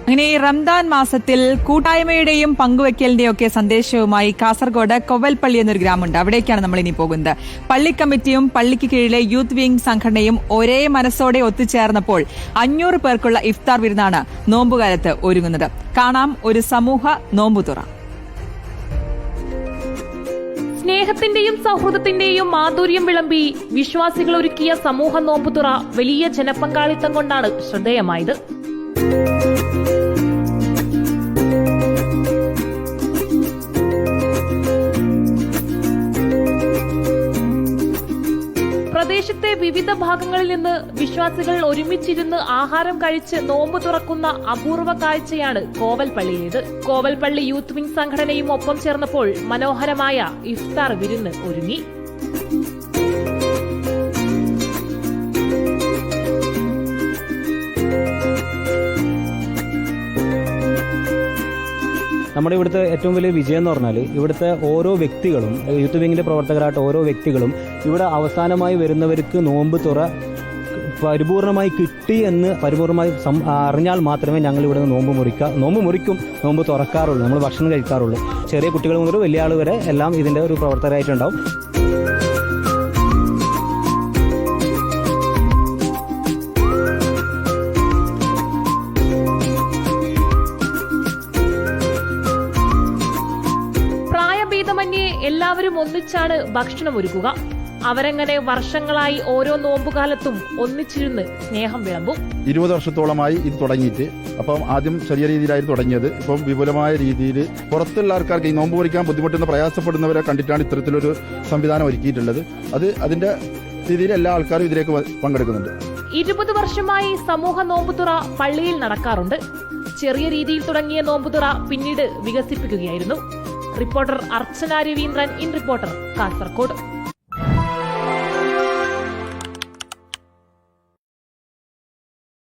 അങ്ങനെ ഈ റംദാൻ മാസത്തിൽ കൂട്ടായ്മയുടെയും പങ്കുവയ്ക്കലിന്റെയും ഒക്കെ സന്ദേശവുമായി കാസർഗോഡ് കൊവൽപ്പള്ളി എന്നൊരു ഗ്രാമമുണ്ട്. അവിടേക്കാണ് നമ്മൾ ഇനി പോകുന്നത്. പള്ളി കമ്മിറ്റിയും പള്ളിക്ക് കീഴിലെ യൂത്ത് വിംഗ് സംഘടനയും ഒരേ മനസ്സോടെ ഒത്തുചേർന്നപ്പോൾ 500 പേർക്കുള്ള ഇഫ്താർ വിരുന്നാണ് നോമ്പുകാലത്ത് ഒരുങ്ങുന്നത്. കാണാം ഒരു സമൂഹ നോമ്പുതുറ. സ്നേഹത്തിന്റെയും സൗഹൃദത്തിന്റെയും മാധുര്യം വിളമ്പി വിശ്വാസികൾ ഒരുക്കിയ സമൂഹ നോമ്പുതുറ വലിയ ജനപങ്കാളിത്തം കൊണ്ടാണ് ശ്രദ്ധേയമായത്. പ്രദേശത്തെ വിവിധ ഭാഗങ്ങളിൽ നിന്ന് വിശ്വാസികൾ ഒരുമിച്ചിരുന്ന് ആഹാരം കഴിച്ച് നോമ്പ് തുറക്കുന്ന അപൂർവ കാഴ്ചയാണ് കോവൽപ്പള്ളിയിലേത്. കോവൽപ്പള്ളി യൂത്ത് വിംഗ് സംഘടനയും ഒപ്പം ചേർന്നപ്പോൾ മനോഹരമായ ഇഫ്താർ വിരുന്ന് ഒരുങ്ങി. നമ്മുടെ ഇവിടുത്തെ ഏറ്റവും വലിയ വിജയം എന്ന് പറഞ്ഞാൽ ഇവിടുത്തെ ഓരോ വ്യക്തികളും, യൂത്ത് വിങ്ങിന്റെ പ്രവർത്തകരായിട്ട് ഓരോ വ്യക്തികളും ഇവിടെ അവസാനമായി വരുന്നവർക്ക് നോമ്പ് തുറ പരിപൂർണമായി കിട്ടി എന്ന് പരിപൂർണമായി അറിഞ്ഞാൽ മാത്രമേ ഞങ്ങൾ ഇവിടെ നോമ്പ് മുറിക്കും, നോമ്പ് തുറക്കാറുള്ളൂ, നമ്മൾ ഭക്ഷണം കഴിക്കാറുള്ളൂ. ചെറിയ കുട്ടികൾ മുതൽ വലിയ ആൾ വരെ എല്ലാം ഇതിന്റെ ഒരു പ്രവർത്തകരായിട്ടുണ്ടാവും. ഭേദമന്യേ എല്ലാവരും ഒന്നിച്ചാണ് ഭക്ഷണം ഒരുക്കുക. അവരങ്ങനെ വർഷങ്ങളായി ഓരോ നോമ്പുകാലത്തും ഒന്നിച്ചിരുന്ന് സ്നേഹം വിളമ്പും. 20 വർഷത്തോളമായി ഇത് തുടങ്ങിയിട്ട്. അപ്പം ആദ്യം ചെറിയ രീതിയിലായിരുന്നു തുടങ്ങിയത്. ഇപ്പം വിപുലമായ രീതിയിൽ പുറത്തുള്ള ആൾക്കാർക്ക് ഈ നോമ്പ് മുറിക്കാൻ ബുദ്ധിമുട്ടുന്ന പ്രയാസപ്പെടുന്നവരെ കണ്ടിട്ടാണ് ഇത്തരത്തിലൊരു സംവിധാനം ഒരുക്കിയിട്ടുള്ളത്. അതിന്റെ രീതിയിൽ എല്ലാ ആൾക്കാരും ഇതിലേക്ക് പങ്കെടുക്കുന്നുണ്ട്. 20 വർഷമായി സമൂഹ നോമ്പുതുറ പള്ളിയിൽ നടക്കാറുണ്ട്. ചെറിയ രീതിയിൽ തുടങ്ങിയ നോമ്പുതുറ പിന്നീട് വികസിപ്പിക്കുകയായിരുന്നു. Reporter Archana Raveendran, in reporter, Kasaragod.